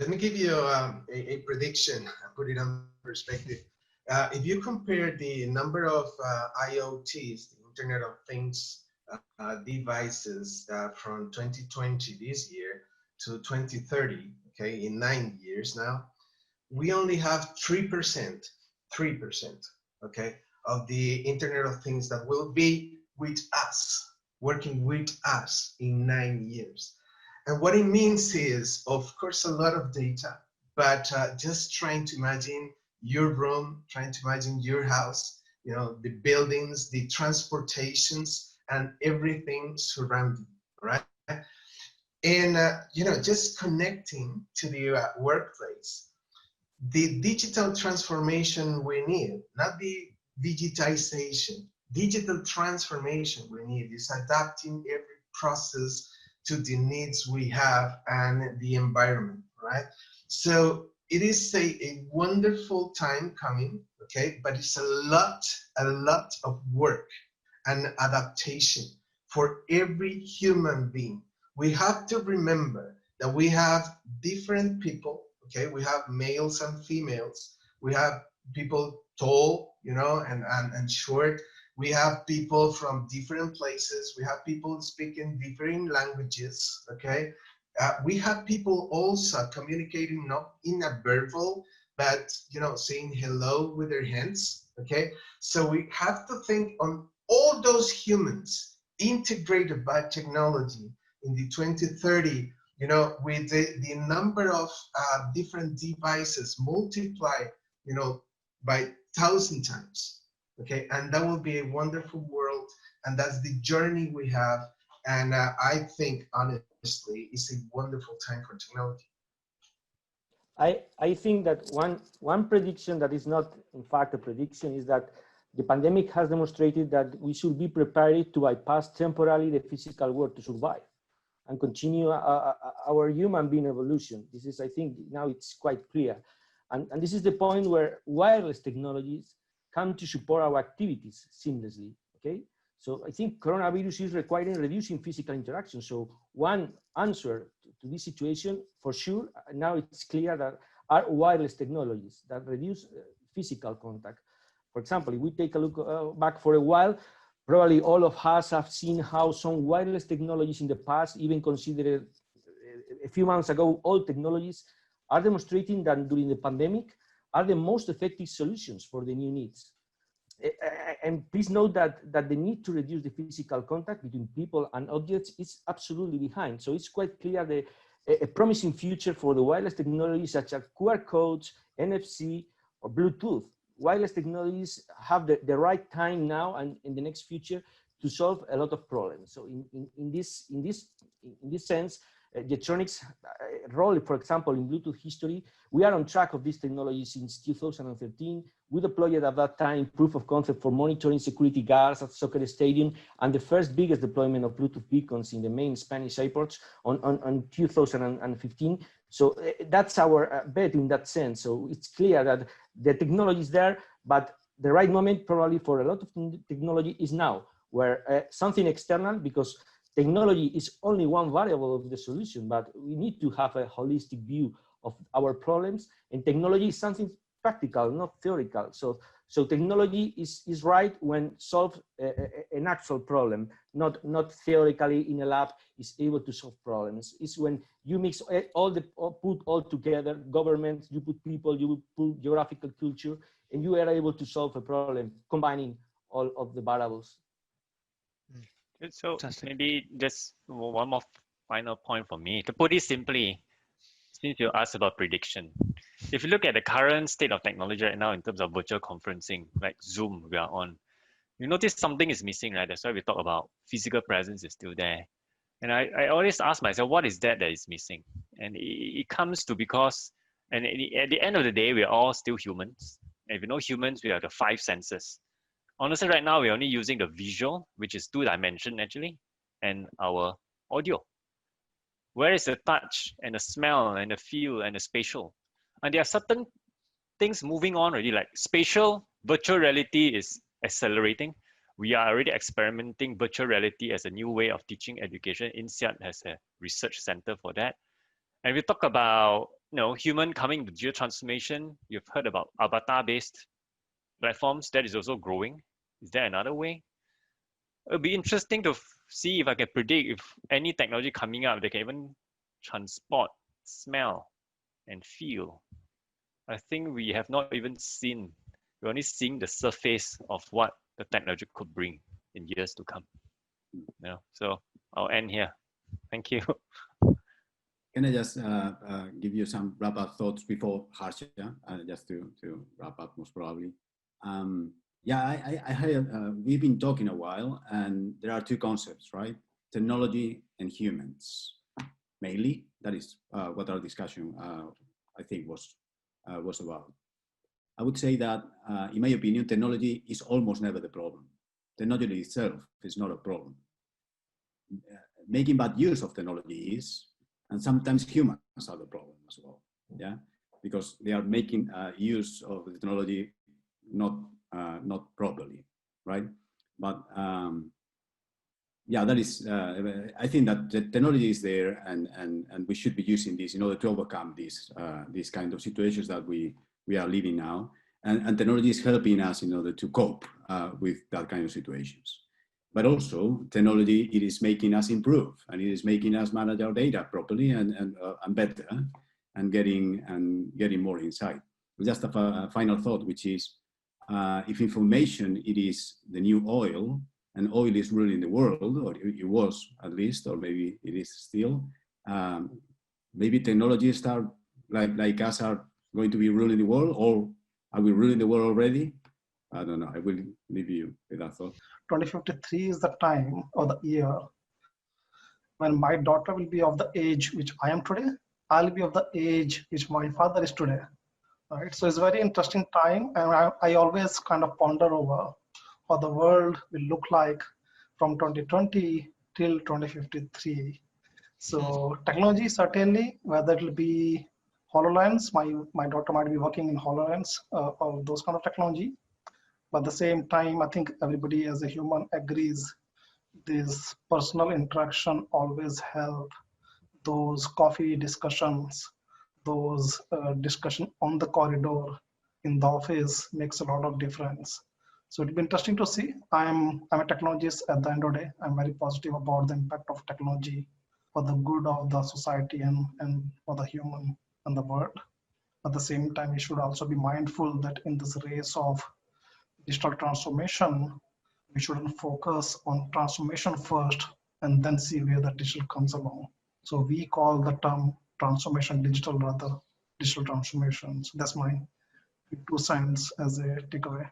let me give you a prediction, put it on perspective. If you compare the number of IoTs, the Internet of Things devices from 2020 this year to 2030, okay, in 9 years now, we only have 3%, okay, of the Internet of Things that will be with us, working with us in 9 years. And what it means is, of course, a lot of data, but just trying to imagine your room, trying to imagine your house, you know, the buildings, the transportations, and everything surrounding, right? And, you know, just connecting to the workplace. The digital transformation we need, not the digitization, digital transformation we need is adapting every process to the needs we have and the environment, right? So it is a wonderful time coming, okay? But it's a lot of work and adaptation for every human being. We have to remember that we have different people, okay? We have males and females. We have people tall, you know, and short. We have people from different places. We have people speaking different languages, okay? We have people also communicating not in a verbal, but, you know, saying hello with their hands, okay? So we have to think on all those humans integrated by technology in the 2030, you know, with the number of different devices multiplied, you know, by 1,000 times, okay? And that will be a wonderful world, and that's the journey we have. And I think, honestly, it's a wonderful time for technology. I think that one prediction that is not, in fact, a prediction is that the pandemic has demonstrated that we should be prepared to bypass temporarily the physical world to survive and continue our human being evolution. This is, I think, now it's quite clear. And this is the point where wireless technologies come to support our activities seamlessly, okay? So I think coronavirus is requiring reducing physical interaction. So one answer to this situation, for sure, now it's clear that are wireless technologies that reduce physical contact. For example, if we take a look back for a while, probably all of us have seen how some wireless technologies in the past, even considered a few months ago, old technologies, are demonstrating that during the pandemic are the most effective solutions for the new needs. And please note that the need to reduce the physical contact between people and objects is absolutely behind. So it's quite clear that a promising future for the wireless technologies such as QR codes, NFC, or Bluetooth. Wireless technologies have the right time now and in the next future to solve a lot of problems. So in this sense, Getronics' role, for example, in Bluetooth history, we are on track of this technology since 2013. We deployed at that time proof of concept for monitoring security guards at soccer stadium and the first biggest deployment of Bluetooth beacons in the main Spanish airports on 2015. So that's our bet in that sense. So it's clear that the technology is there, but the right moment probably for a lot of technology is now, where something external, because technology is only one variable of the solution, but we need to have a holistic view of our problems, and technology is something practical, not theoretical. So technology is right when solve an actual problem, not theoretically in a lab is able to solve problems. It's when you mix put all together, government, you put people, you put geographical culture, and you are able to solve a problem, combining all of the variables. So maybe just one more final point for me. To put it simply, since you asked about prediction, if you look at the current state of technology right now in terms of virtual conferencing, like Zoom we are on, you notice something is missing, right? That's why we talk about physical presence is still there. And I always ask myself, what is that is missing? And it comes to because, and at the end of the day, we are all still humans. And if you know humans, we have the 5 senses. Honestly, right now, we're only using the visual, which is 2-dimension actually, and our audio. Where is the touch and the smell and the feel and the spatial? And there are certain things moving on already, like spatial virtual reality is accelerating. We are already experimenting virtual reality as a new way of teaching education. INSEAD has a research center for that. And we talk about human coming to digital transformation. You've heard about avatar-based platforms. That is also growing. Is there another way? It'll be interesting to see if I can predict if any technology coming up, they can even transport, smell, and feel. I think we have not even seen, we're only seeing the surface of what the technology could bring in years to come. So I'll end here. Thank you. Can I just give you some wrap-up thoughts before Harsha, just to wrap up most probably. Yeah, I heard, we've been talking a while, and there are two concepts, right? Technology and humans. Mainly, that is what our discussion, I think, was about. I would say that, in my opinion, technology is almost never the problem. Technology itself is not a problem. Making bad use of technology is, and sometimes humans are the problem as well. Yeah, because they are making use of the technology not properly, right? But yeah, that is. I think that the technology is there, and we should be using this in order to overcome these kind of situations that we are living now. And technology is helping us in order to cope with that kind of situations. But also, technology, it is making us improve, and it is making us manage our data properly and better, and getting more insight. Just a final thought, which is, if information, it is the new oil, and oil is ruling the world, or it was at least, or maybe it is still, maybe technologies are like us are going to be ruling the world, or are we ruling the world already? I don't know. I will leave you with that thought. 2053 is the time or the year when my daughter will be of the age which I am today. I'll be of the age which my father is today. Right? So it's a very interesting time, and I always kind of ponder over how the world will look like from 2020 till 2053. So technology, certainly, whether it will be HoloLens, my daughter might be working in HoloLens or those kind of technology. But at the same time, I think everybody as a human agrees this personal interaction always help. Those coffee discussions, those discussion on the corridor in the office makes a lot of difference. So it'll be interesting to see. I'm a technologist at the end of the day. I'm very positive about the impact of technology for the good of the society and for the human and the world. At the same time, we should also be mindful that in this race of digital transformation, we shouldn't focus on transformation first and then see where the digital comes along. So we call the term transformation digital, rather digital transformation. So that's my 2 cents as a takeaway.